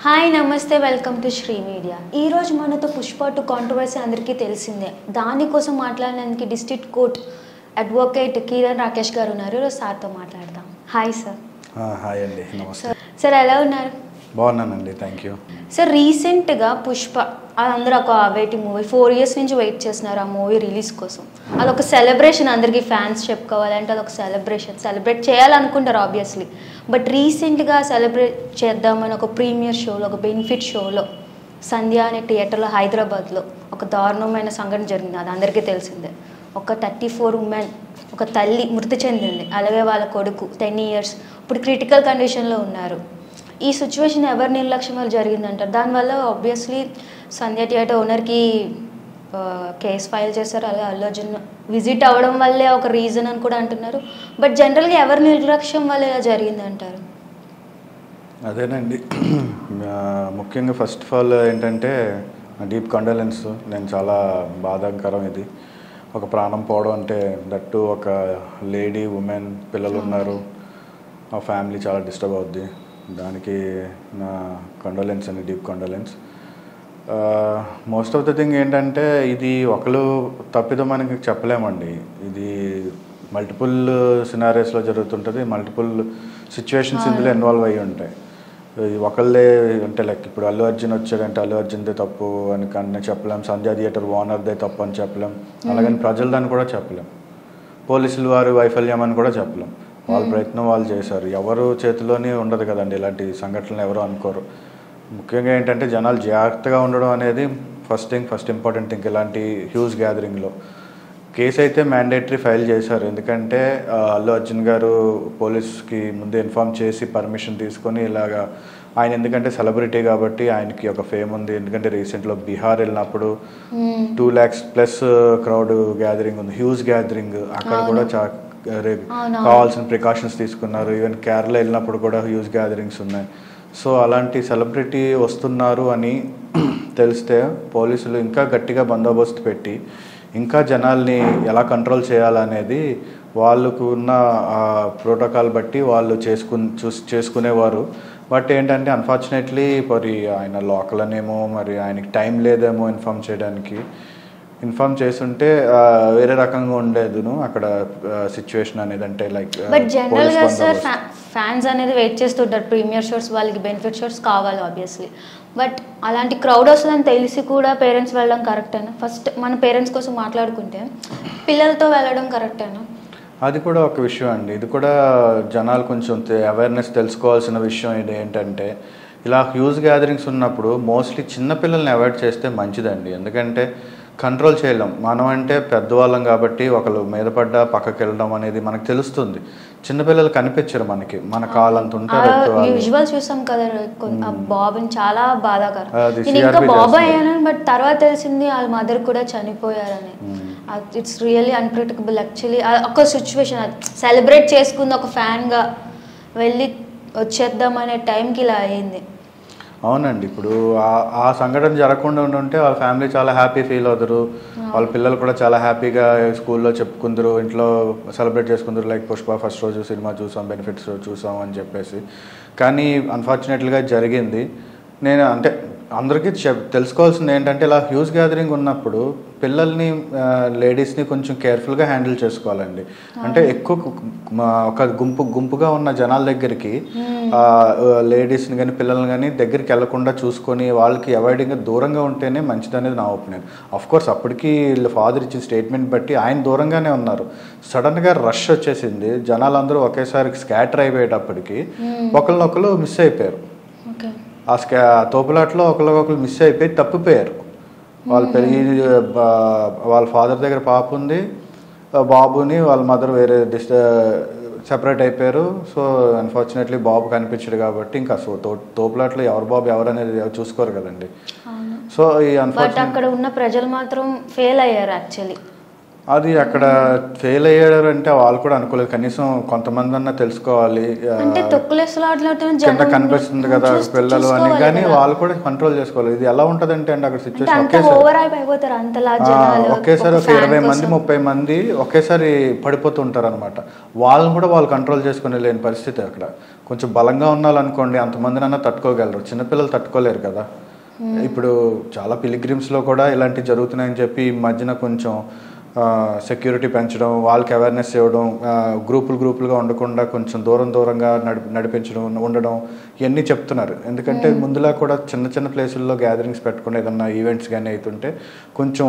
Hi నమస్తే welcome to Shri media. ఈరోజు మనతో పుష్ప 2 కాంట్రవర్సీ అందరికీ తెలిసిందే. దానికోసం మాట్లాడడానికి district court advocate Kiran Rakesh గారు ఉన్నారు. ఈరోజు సార్తో మాట్లాడదాం. Hi sir. హాయ్ అండి, నమస్తే సార్. ఎలా ఉన్నారు? బాగున్నానండి, థ్యాంక్ యూ సార్. రీసెంట్గా పుష్ప అందరూ ఒక వెయిటింగ్ మూవీ 4 years నుంచి వెయిట్ చేస్తున్నారు ఆ మూవీ రిలీజ్ కోసం. అదొక సెలబ్రేషన్, అందరికీ ఫ్యాన్స్ చెప్పుకోవాలంటే అదొక సెలబ్రేట్ చేయాలనుకుంటారు ఆబ్వియస్లీ. బట్ రీసెంట్గా సెలబ్రేట్ చేద్దామని ఒక ప్రీమియర్ షోలో, ఒక బెనిఫిట్ షోలో సంధ్య అనే థియేటర్లో హైదరాబాద్లో ఒక దారుణమైన సంఘటన జరిగింది. అది అందరికీ తెలిసిందే. ఒక 34 ఉమెన్, ఒక తల్లి మృతి చెందింది. అలాగే వాళ్ళ కొడుకు 10 years ఇప్పుడు క్రిటికల్ కండిషన్లో ఉన్నారు. ఈ సిచ్యువేషన్ ఎవరి నిర్లక్ష్యం వల్ల జరిగిందంటారు? దానివల్ల ఆబ్వియస్లీ సంధ్య థియేటర్ ఓనర్కి కేసు ఫైల్ చేశారు. అలాగే అల్లు అర్జున్ విజిట్ అవ్వడం వల్లే ఒక రీజన్ అని కూడా అంటున్నారు. బట్ జనరల్గా ఎవరి నిర్లక్ష్యం వల్ల ఇలా జరిగిందంటారు? అదేనండి, ముఖ్యంగా ఫస్ట్ ఆఫ్ ఆల్ ఏంటంటే డీప్ కండోలెన్స్. నేను చాలా బాధాకరం ఇది. ఒక ప్రాణం పోవడం అంటే దట్టు ఒక లేడీ, ఉమెన్, పిల్లలు ఉన్నారు. ఆ ఫ్యామిలీ చాలా డిస్టర్బ్ అవుద్ది. దానికి నా కండోలెన్స్ అండి, deep condolence. Most of the thing ఏంటంటే ఇది ఒకరు తప్పిదో మనకి చెప్పలేమండి. ఇది మల్టిపుల్ సినారియోస్లో జరుగుతుంటుంది. మల్టిపుల్ సిచ్యువేషన్స్ ఇందులో ఇన్వాల్వ్ అయ్యి ఉంటాయి. ఒకళ్ళే అంటే లైక్ ఇప్పుడు అల్లు అర్జున్ వచ్చాడంటే అల్లు అర్జున్దే తప్పు అని కానీ చెప్పలేం. సంధ్యా థియేటర్ ఓనర్దే తప్పు అని చెప్పలేం. అలాగని ప్రజలదని కూడా చెప్పలేం. పోలీసులు వారి వైఫల్యం అని కూడా చెప్పలేం. వాళ్ళ ప్రయత్నం వాళ్ళు చేశారు. ఎవరు చేతిలోనే ఉండదు కదండి ఇలాంటి సంఘటనలు, ఎవరు అనుకోరు. ముఖ్యంగా ఏంటంటే జనాలు జాగ్రత్తగా ఉండడం అనేది ఫస్ట్ ఇంపార్టెంట్ థింగ్. ఇలాంటి హ్యూజ్ గ్యాదరింగ్లో కేసు అయితే మ్యాండేటరీ ఫైల్ చేశారు. ఎందుకంటే అల్లు అర్జున్ గారు పోలీస్కి ముందే ఇన్ఫార్మ్ చేసి పర్మిషన్ తీసుకొని ఇలాగా ఆయన, ఎందుకంటే సెలబ్రిటీ కాబట్టి ఆయనకి ఒక ఫేమ్ ఉంది. ఎందుకంటే రీసెంట్లో బీహార్ వెళ్ళినప్పుడు 2 lakhs+ క్రౌడ్ గ్యాదరింగ్ ఉంది, హ్యూజ్ గ్యాదరింగ్. అక్కడ కూడా కావాల్సిన ప్రికాషన్స్ తీసుకున్నారు. ఈవెన్ కేరళ వెళ్ళినప్పుడు కూడా హ్యూజ్ గ్యాదరింగ్స్ ఉన్నాయి. సో అలాంటి సెలబ్రిటీ వస్తున్నారు అని తెలిస్తే పోలీసులు ఇంకా గట్టిగా బందోబస్తు పెట్టి ఇంకా జనాల్ని ఎలా కంట్రోల్ చేయాలనేది వాళ్ళకు ఉన్న ప్రోటోకాల్ బట్టి వాళ్ళు చేసుకునేవారు. బట్ ఏంటంటే అన్ఫార్చునేట్లీ మరి ఆయన లోకల్ అనేమో, మరి ఆయనకి టైం లేదేమో ఇన్ఫార్మ్ చేస్తుంటే వేరే రకంగా ఉండేదును అక్కడ సిచ్యువేషన్ అనేది. అంటే లైక్ బట్ జనరల్గా సార్ ఫ్యాన్స్ అనేది వెయిట్ చేస్తుంటారు ప్రీమియర్ షోస్, వాళ్ళకి బెనిఫిట్ షోస్ కావాలి ఆబ్వియస్లీ. బట్ అలాంటి క్రౌడ్ వస్తుందని తెలిసి కూడా పేరెంట్స్ వెళ్ళడం కరెక్టేనా? ఫస్ట్ మన పేరెంట్స్ కోసం మాట్లాడుకుంటే పిల్లలతో వెళ్ళడం కరెక్టేనా? అది కూడా ఒక విషయం అండి. ఇది కూడా జనాలు కొంచెం అవేర్నెస్ తెలుసుకోవాల్సిన విషయం. ఇది ఏంటంటే ఇలా హ్యూజ్ గ్యాదరింగ్స్ ఉన్నప్పుడు మోస్ట్లీ చిన్నపిల్లల్ని అవాయిడ్ చేస్తే మంచిదండి. ఎందుకంటే కంట్రోల్ చేయలేం. మనం అంటే పెద్దవాళ్ళం కాబట్టి ఒకళ్ళు మీద పడ్డా పక్కకి వెళ్ళడం అనేది మనకు తెలుస్తుంది. చిన్నపిల్లలు కనిపించరు మనకి, మన కాలంత ఉంటారు. విజువల్ చూసాం కదా బాబుని, చాలా బాధాకరం. నేను ఇంకా బాబు అయ్యాను, బట్ తర్వాత తెలిసింది వాళ్ళ మదర్ కూడా చనిపోయారని. It's really unpredictable actually. ఒక సిచ్యువేషన్ సెలబ్రేట్ చేసుకుంది ఒక ఫ్యాన్గా, వెళ్ళి వచ్చేద్దామనే టైంకి ఇలా అయింది. అవునండి, ఇప్పుడు ఆ సంఘటన జరగకుండా ఉంటే వాళ్ళ ఫ్యామిలీ చాలా హ్యాపీ ఫీల్ అవుతారు. వాళ్ళ పిల్లలు కూడా చాలా హ్యాపీగా స్కూల్లో చెప్పుకుందరు, ఇంట్లో సెలబ్రేట్ చేసుకుందరు. లైక్ పుష్ప ఫస్ట్ రోజు సినిమా చూసాం, బెనిఫిట్స్ చూసాం అని చెప్పేసి. కానీ అన్ఫార్చునేట్లీగా జరిగింది. నేను అంటే అందరికీ తెలుసుకోవాల్సింది ఏంటంటే ఇలా హ్యూజ్ గ్యాదరింగ్ ఉన్నప్పుడు పిల్లల్ని, లేడీస్ని కొంచెం కేర్ఫుల్గా హ్యాండిల్ చేసుకోవాలండి. అంటే ఎక్కువ ఒక గుంపుగా ఉన్న జనాల దగ్గరికి లేడీస్ని కానీ పిల్లల్ని కానీ దగ్గరికి వెళ్లకుండా చూసుకొని వాళ్ళకి అవాయిడింగ్గా దూరంగా ఉంటేనే మంచిది అనేది నా ఒపీనియన్. అఫ్కోర్స్ అప్పటికి ఫాదర్ ఇచ్చిన స్టేట్మెంట్ బట్టి ఆయన దూరంగానే ఉన్నారు. సడన్గా రష్ వచ్చేసింది, జనాలందరూ ఒకేసారి స్కాటర్ అయిపోయేటప్పటికి ఒకరినొకరు మిస్ అయిపోయారు. ఆ తోపులాట్లో ఒకరికొకరు మిస్ అయిపోయి తప్పిపోయారు. వాళ్ళ ఫాదర్ దగ్గర పాప ఉంది, బాబుని వాళ్ళ మదర్ వేరే సెపరేట్ అయిపోయారు. సో అన్ఫార్చునేట్లీ బాబు కనిపించాడు కాబట్టి ఇంకా తోపులాట్లో ఎవరు బాబు ఎవరు అనేది చూసుకోరు కదండి. సో ఈ అక్కడ ఉన్న ప్రజలు మాత్రం ఫెయిల్ అయ్యారు యాక్చువల్లీ. అది అక్కడ ఫెయిల్ అయ్యారు అంటే వాళ్ళు కూడా అనుకోలేదు, కనీసం కొంతమంది అన్నా తెలుసుకోవాలి, కింద కనిపిస్తుంది కదా పిల్లలు అని, కానీ వాళ్ళు కూడా కంట్రోల్ చేసుకోవాలి. ఇది ఎలా ఉంటది అంటే అండి అక్కడ సిచ్యువేషన్ ఒకేసారి ఒక 20 మంది 30 మంది ఒకేసారి పడిపోతుంటారు అనమాట. వాళ్ళని కూడా వాళ్ళు కంట్రోల్ చేసుకుని లేని పరిస్థితి అక్కడ. కొంచెం బలంగా ఉన్నారనుకోండి అంతమందినన్నా తట్టుకోగలరు, చిన్నపిల్లలు తట్టుకోలేరు కదా. ఇప్పుడు చాలా పిలిగ్రిమ్స్లో కూడా ఇలాంటివి జరుగుతున్నాయని చెప్పి ఈ మధ్యన కొంచెం సెక్యూరిటీ పెంచడం, వాళ్ళకి అవేర్నెస్ ఇవ్వడం, గ్రూపులుగా ఉండకుండా కొంచెం దూరంగా నడిపించడం ఉండడం ఇవన్నీ చెప్తున్నారు. ఎందుకంటే ముందులా కూడా చిన్న ప్లేసుల్లో గ్యాదరింగ్స్ పెట్టకుండా ఏదన్నా ఈవెంట్స్ కానీ అవుతుంటే కొంచెం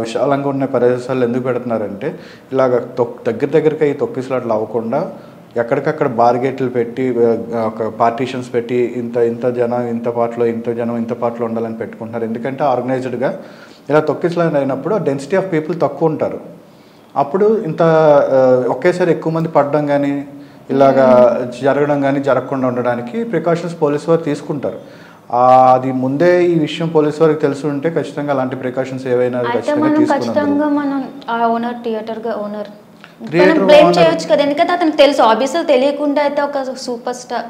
విశాలంగా ఉన్న ప్రదేశాలు ఎందుకు పెడుతున్నారంటే ఇలాగ దగ్గరికి అవి తొక్కిసలాట్లు అవ్వకుండా ఎక్కడికక్కడ బార్గేట్లు పెట్టి ఒక పార్టీషన్స్ పెట్టి ఇంత జనం ఇంత పాటలో ఉండాలని పెట్టుకుంటున్నారు. ఎందుకంటే ఆర్గనైజ్డ్గా ఇలా తొక్కిసలాట్ అయినప్పుడు డెన్సిటీ ఆఫ్ పీపుల్ తక్కువ ఉంటారు. అప్పుడు ఇంత ఒకేసారి ఎక్కువ మంది పడడం కానీ ఇలాగా జరగడం కానీ జరగకుండా ఉండడానికి ప్రికాషన్స్ పోలీసు వారు తీసుకుంటారు. అది ముందే ఈ విషయం పోలీసు వారికి తెలిసి ఉంటే ఖచ్చితంగా అలాంటి ప్రికాషన్స్ ఏవైనా బ్లేమ్ చేయొచ్చు కదా. ఎందుకంటే అతనికి తెలుసు, ఆబ్వియస్గా తెలియకుండా అయితే ఒక సూపర్ స్టార్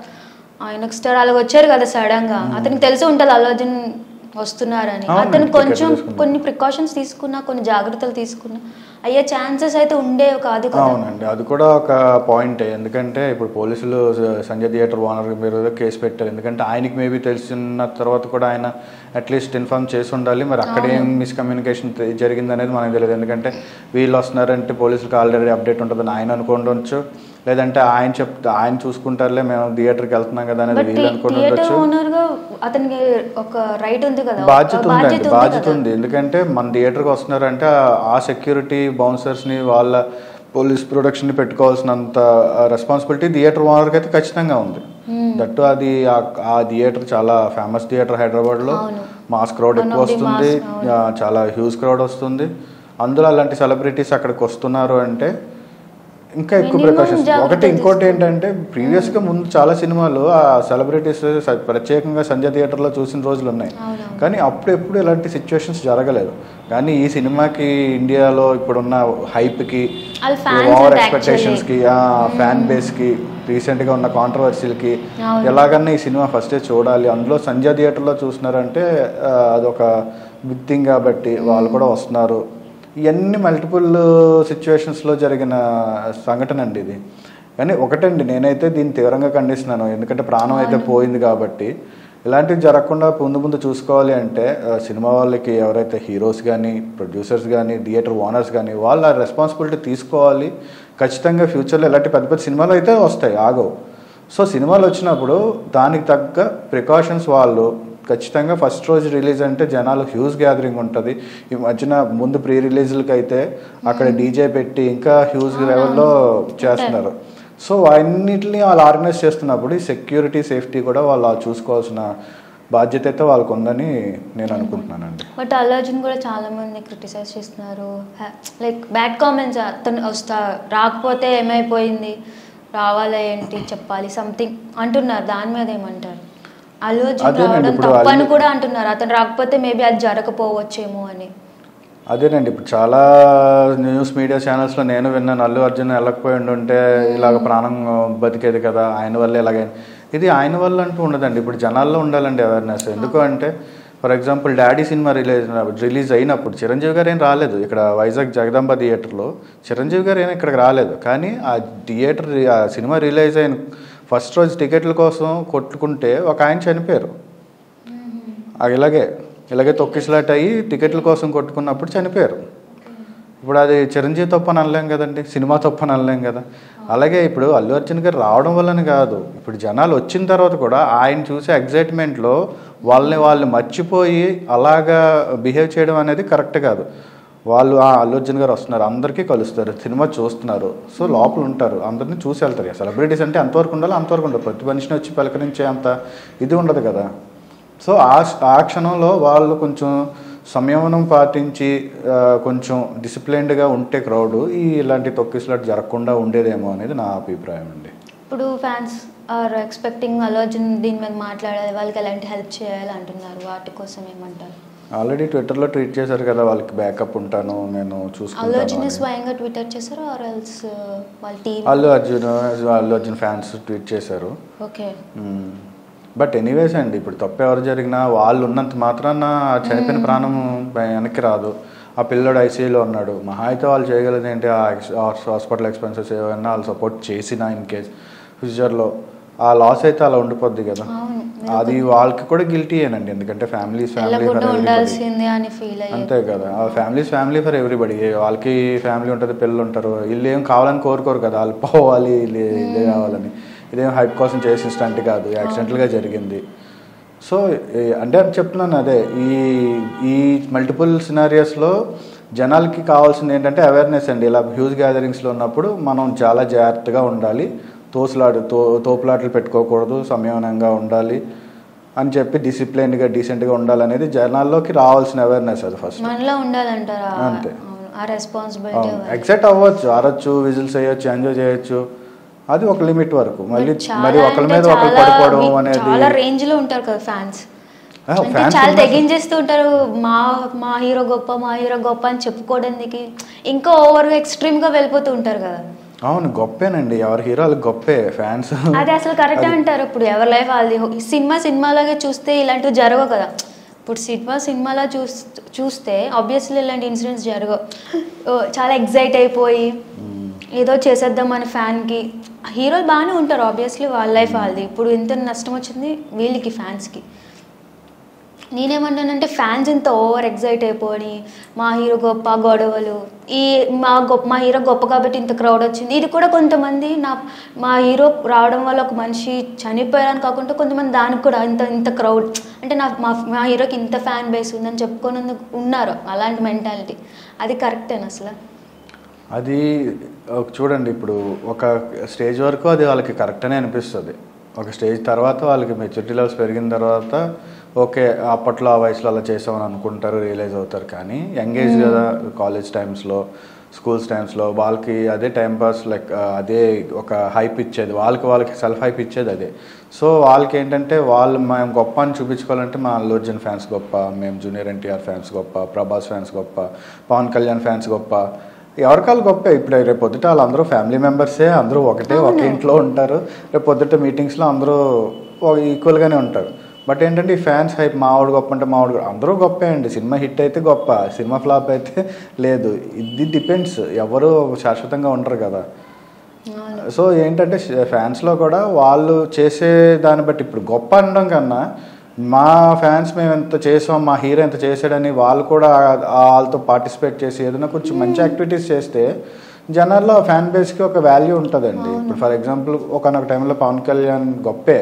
ఆయనకు స్టార్ అలాగ వచ్చారు కదా సడన్ గా, అతనికి తెలిసి ఉంటుంది అల్లు అర్జున్ వస్తున్నారని. అతను కొంచెం కొన్ని ప్రికాషన్స్ తీసుకున్నా, కొన్ని జాగ్రత్తలు తీసుకున్నా అయ్యే ఛాన్సెస్ అయితే ఉండేవి కాదు కదా. అవునండి, అది కూడా ఒక పాయింటే. ఎందుకంటే ఇప్పుడు పోలీసులు సంజయ్ థియేటర్ ఓనర్ మీద కేసు పెట్టారు. ఎందుకంటే ఆయనకి మేబీ తెలిసిన తర్వాత కూడా ఆయన అట్లీస్ట్ ఇన్ఫార్మ్ చేసి ఉండాలి. మరి అక్కడ ఏం మిస్కమ్యూనికేషన్ జరిగింది అనేది మనకు తెలియదు. ఎందుకంటే వీళ్ళు వస్తున్నారంటే పోలీసులకు ఆల్రెడీ అప్డేట్ ఉంటుందని ఆయన అనుకోవచ్చు, లేదంటే ఆయన చూసుకుంటారులే మేము థియేటర్కి వెళ్తున్నాం కదా అనేది వీళ్ళు అనుకుంటుండొచ్చు. అతనికి ఒక రైట్ ఉంది కదా, బాధ్యత ఉంది. ఎందుకంటే మన థియేటర్కి వస్తున్నారంటే ఆ సెక్యూరిటీ బౌన్సర్స్ని వాళ్ళ పోలీస్ ప్రొటెక్షన్ని పెట్టుకోవాల్సినంత రెస్పాన్సిబిలిటీ థియేటర్ ఓనర్కి అయితే ఖచ్చితంగా ఉంది. దట్టు అది ఆ థియేటర్ చాలా ఫేమస్ థియేటర్ హైదరాబాద్లో, మాస్ క్రౌడ్ ఎక్కువ వస్తుంది, చాలా హ్యూజ్ క్రౌడ్ వస్తుంది. అందులో అలాంటి సెలబ్రిటీస్ అక్కడికి వస్తున్నారు అంటే ఇంకా ఎక్కువ ప్రికాషన్స్. ఇంకోటి ఏంటంటే ప్రీవియస్గా ముందు చాలా సినిమాలు ఆ సెలబ్రిటీస్ ప్రత్యేకంగా సంజయ్ థియేటర్లో చూసిన రోజులు ఉన్నాయి, కానీ అప్పుడెప్పుడు ఇలాంటి సిచ్యువేషన్స్ జరగలేదు. కానీ ఈ సినిమాకి ఇండియాలో ఇప్పుడున్న హైప్కి, ఓవర్ ఎక్స్పెక్టేషన్స్కి, ఫ్యాన్ బేస్కి, రీసెంట్గా ఉన్న కాంట్రవర్సీలకి ఎలాగన్నా ఈ సినిమా ఫస్టే చూడాలి, అందులో సంజయ్ థియేటర్లో చూస్తున్నారంటే అదొక బిగ్ థింగ్ కాబట్టి వాళ్ళు కూడా వస్తున్నారు. ఇవన్నీ మల్టిపుల్ సిచ్యువేషన్స్లో జరిగిన సంఘటన అండి ఇది. కానీ ఒకటండి, నేనైతే దీన్ని తీవ్రంగా ఖండిస్తున్నాను. ఎందుకంటే ప్రాణం అయితే పోయింది కాబట్టి ఇలాంటివి జరగకుండా ముందు చూసుకోవాలి అంటే సినిమా వాళ్ళకి ఎవరైతే హీరోస్ కానీ, ప్రొడ్యూసర్స్ కానీ, థియేటర్ ఓనర్స్ కానీ వాళ్ళ రెస్పాన్సిబిలిటీ తీసుకోవాలి. ఖచ్చితంగా ఫ్యూచర్లో ఇలాంటి పెద్ద పెద్ద సినిమాలు అయితే వస్తాయి, ఆగవు. సో సినిమాలు వచ్చినప్పుడు దానికి తగ్గ ప్రికాషన్స్ వాళ్ళు ఖచ్చితంగా ఫస్ట్ రోజు రిలీజ్ అంటే జనాలు హ్యూజ్ గ్యాదరింగ్ ఉంటుంది. ఈ మధ్యన ముందు ప్రీ రిలీజ్లకి అయితే అక్కడ డీజే పెట్టి ఇంకా హ్యూజ్ లెవెల్లో చేస్తున్నారు. సో అన్నిటిని వాళ్ళు ఆర్గనైజ్ చేస్తున్నప్పుడు ఈ సెక్యూరిటీ సేఫ్టీ కూడా వాళ్ళు చూసుకోవాల్సిన బాధ్యత అయితే వాళ్ళకు ఉందని నేను అనుకుంటున్నానండి. బట్ అల్లు అర్జున్ కూడా చాలా మంది క్రిటిసైజ్ చేస్తున్నారు, లైక్ బ్యాడ్ కామెంట్స్. అతను రాకపోతే ఏమైపోయింది, రావాలా ఏంటి చెప్పాలి సంథింగ్ అంటున్నారు. దాని మీద ఏమంటారు? అల్లు అర్జున్ రావడం తప్పని కూడా అంటున్నారు, అతను రాకపోతే మేబీ అది జరగకపోవచ్చేమో అని. అదేనండి, ఇప్పుడు చాలా న్యూస్ మీడియా ఛానల్స్లో నేను విన్నాను, అల్లు అర్జున్ వెళ్ళకపోయి ఉంటే ఇలాగ ప్రాణం బతికేది కదా, ఆయన వల్ల ఇలాగైంది. ఇది ఆయన వల్ల అంటూ ఉండదండి, ఇప్పుడు జనాల్లో ఉండాలండి అవేర్నెస్. ఎందుకు అంటే for example daddy cinema release అయినప్పుడు చిరంజీవి గారు ఏం రాలేదు ఇక్కడ వైజాగ్ జగదాంబ థియేటర్లో. చిరంజీవి గారు ఏం ఇక్కడికి రాలేదు, కానీ ఆ థియేటర్ ఆ సినిమా రిలీజ్ అయిన ఫస్ట్ రోజు టికెట్ల కోసం కొట్టుకుంటే ఒక ఆయన చనిపోయారు. ఇలాగే తొక్కిసలాట్ అయ్యి టికెట్ల కోసం కొట్టుకున్నప్పుడు చనిపోయారు. ఇప్పుడు అది చిరంజీవి తప్పని అనలేం కదండి, సినిమా తప్పని అనలేం కదా. అలాగే ఇప్పుడు అల్లు అర్జున్ గారు రావడం వల్లని కాదు, ఇప్పుడు జనాలు వచ్చిన తర్వాత కూడా ఆయన చూసే ఎగ్జైట్మెంట్లో వాళ్ళని మర్చిపోయి అలాగా బిహేవ్ చేయడం అనేది కరెక్ట్ కాదు. వాళ్ళు అల్లు అర్జున్ గారు వస్తున్నారు, అందరికీ కలుస్తారు, సినిమా చూస్తున్నారు, సో లోపల ఉంటారు, అందరినీ చూసి వెళ్తారు. సెలబ్రిటీస్ అంటే అంతవరకు ఉండాలి, అంతవరకు ఉండదు. ప్రతి మనిషిని వచ్చి పలకరించే అంత ఇది ఉండదు కదా. సో ఆ క్షణంలో వాళ్ళు కొంచెం సంయమనం పాటించి కొంచెం డిసిప్లైన్డ్గా ఉంటే క్రౌడ్ ఇలాంటి తొక్కిసలాట్ జరగకుండా ఉండేదేమో అనేది నా అభిప్రాయం అండి. ఇప్పుడు fans are expecting Allu Arjun దీని మీద మాట్లాడాలి, వాళ్ళకి ఎలాంటి హెల్ప్ చేయాలి అంటున్నారు, వాటి కోసం ఏమంటారు? ఆల్రెడీ ట్విట్టర్లో ట్వీట్ చేశారు కదా, వాళ్ళకి బ్యాకప్ ఉంటాను, నేను అల్లు చూసుకుంటాను అర్జున్ అని. స్వయంగా ట్విట్టర్ చేశారు ఆర్ ఎల్స్ వాళ్ళ team? Allu Arjun fans tweet చేశారు. ఓకే. బట్ ఎనీవేస్ అండి, ఇప్పుడు తప్పు ఎవరు జరిగినా వాళ్ళు ఉన్నంత మాత్రాన ఆ చనిపోయిన ప్రాణం వెనక్కి రాదు. ఆ పిల్లడు ఐసీయూలో ఉన్నాడు, మహా అయితే వాళ్ళు చేయగలదు ఏంటి, ఆ హాస్పిటల్ ఎక్స్పెన్సెస్ ఏమైనా వాళ్ళు సపోర్ట్ చేసినా ఇన్ కేస్ ఫ్యూచర్లో ఆ లాస్ అయితే అలా ఉండిపోద్ది కదా. అది వాళ్ళకి కూడా గిల్టీయేనండి, ఎందుకంటే ఫ్యామిలీస్ ఫ్యామిలీ ఫర్ ఎవ్రీబడి అంతే కదా. ఆ ఫ్యామిలీ ఫర్ ఎవ్రీబడి, వాళ్ళకి ఫ్యామిలీ ఉంటుంది, పిల్లలు ఉంటారు, వీళ్ళు ఏం కావాలని కోరుకోరు కదా, వాళ్ళు పోవాలి ఇదే కావాలని. ఇదేం హైప్ కోసం చేసిన స్టంట్ కాదు, యాక్సిడెంటల్గా జరిగింది. సో అంటే అని చెప్తున్నాను, అదే ఈ మల్టిపుల్ సినారియోస్లో జనాలకి కావాల్సింది ఏంటంటే అవేర్నెస్ అండి. ఇలా హ్యూజ్ గ్యాదరింగ్స్లో ఉన్నప్పుడు మనం చాలా జాగ్రత్తగా ఉండాలి, తోపులాటలు పెట్టుకోకూడదు, సంయమనంగా ఉండాలి అని చెప్పి డిసిప్లైన్గా డీసెంట్గా ఉండాలనేది జనాల్లోకి రావాల్సిన అవేర్నెస్. అది ఫస్ట్ మనలో ఉండాలంటారా? అంతే. ఆ రెస్పాన్సిబిలిటీ ఎగ్జైట్ అవ్వచ్చు, ఆరచ్చు, విజిల్స్ వేయచ్చు, ఎంజాయ్ చేయొచ్చు, అది ఒక లిమిట్ వరకు. మరి ఒకరి మీద ఒకరు పడిపోవడం అనేది చాలా రేంజ్ లో ఉంటారు కదా ఫ్యాన్స్, చాలా తెగించేస్తూ ఉంటారు. మా హీరో గొప్ప అని చెప్పుకోవడానికి ఇంకా ఓవర్గా ఎక్స్ట్రీమ్ గా వెళ్ళిపోతూ ఉంటారు కదా. అవును, గొప్పేనండి, ఎవరి హీరోలు గొప్పే ఫ్యాన్స్. అది అసలు కరెక్టే అంటారు. ఇప్పుడు ఎవరి లైఫ్ వాళ్ళది. సినిమాలాగే చూస్తే ఇలాంటివి జరగవు కదా. ఇప్పుడు సినిమాలా చూస్తే ఆబ్వియస్లీ ఇలాంటి ఇన్సిడెంట్స్ జరగవు. చాలా ఎగ్జైట్ అయిపోయి ఏదో చేసేద్దాం మన ఫ్యాన్కి. హీరోలు బాగానే ఉంటారు ఆబ్వియస్లీ, వాళ్ళ లైఫ్ వాళ్ళది. ఇప్పుడు ఎంత నష్టం వచ్చింది వీళ్ళకి, ఫ్యాన్స్కి. నేనేమంటానంటే ఫ్యాన్స్ ఇంత ఓవర్ ఎగ్జైట్ అయిపోయి మా హీరో గొప్ప, గొడవలు, మా హీరో గొప్ప కాబట్టి ఇంత క్రౌడ్ వచ్చింది. ఇది కూడా కొంతమంది మా హీరో రావడం వల్ల ఒక మనిషి చనిపోయారని కాకుండా కొంతమంది దానికి కూడా ఇంత క్రౌడ్ అంటే మా హీరోకి ఇంత ఫ్యాన్ బేస్ ఉందని చెప్పుకొని ఉన్నారు. అలాంటి మెంటాలిటీ అది కరెక్టేనా అసలు? అది చూడండి, ఇప్పుడు ఒక స్టేజ్ వరకు అది వాళ్ళకి కరెక్ట్ అనే అనిపిస్తుంది. ఒక స్టేజ్ తర్వాత వాళ్ళకి మెచ్యూరిటీ లెవెల్స్ పెరిగిన తర్వాత ఓకే, అప్పట్లో ఆ వయసులో అలా చేసామని అనుకుంటారు, రియలైజ్ అవుతారు. కానీ యంగేజ్ కదా, కాలేజ్ టైమ్స్లో, స్కూల్స్ టైమ్స్లో వాళ్ళకి అదే టైంపాస్, లైక్ అదే ఒక హైప్ ఇచ్చేది, వాళ్ళకి సెల్ఫ్ హైప్ ఇచ్చేది అదే. సో వాళ్ళకి ఏంటంటే మేము గొప్ప అని చూపించుకోవాలంటే మా అల్లు అర్జున్ ఫ్యాన్స్ గొప్ప, మేము జూనియర్ ఎన్టీఆర్ ఫ్యాన్స్ గొప్ప, ప్రభాస్ ఫ్యాన్స్ గొప్ప, పవన్ కళ్యాణ్ ఫ్యాన్స్ గొప్ప, ఎవరికాలు గొప్పే. ఇప్పుడు రేపు పొద్దుట వాళ్ళందరూ ఫ్యామిలీ మెంబర్సే, అందరూ ఒక ఇంట్లో ఉంటారు. రేపు పొద్దుట మీటింగ్స్లో అందరూ ఈక్వల్గానే ఉంటారు. బట్ ఏంటంటే ఈ ఫ్యాన్స్ హైప్, మావాడు గొప్ప అంటే మావాడు అందరూ గొప్పే అండి. సినిమా హిట్ అయితే గొప్ప, సినిమా ఫ్లాప్ అయితే లేదు. ఇది డిపెండ్స్, ఎవరు శాశ్వతంగా ఉండరు కదా. సో ఏంటంటే ఫ్యాన్స్లో కూడా వాళ్ళు చేసే దాన్ని బట్టి, ఇప్పుడు గొప్ప అనడం కన్నా మా ఫ్యాన్స్ మేము ఎంత చేసాం, మా హీరో ఎంత చేసాడని వాళ్ళు కూడా వాళ్ళతో పార్టిసిపేట్ చేసి ఏదైనా కొంచెం మంచి యాక్టివిటీస్ చేస్తే జనాల్లో ఫ్యాన్ బేస్కి ఒక వాల్యూ ఉంటుందండి. ఇప్పుడు ఫర్ ఎగ్జాంపుల్ ఒకనొక టైంలో పవన్ కళ్యాణ్ గొప్పే,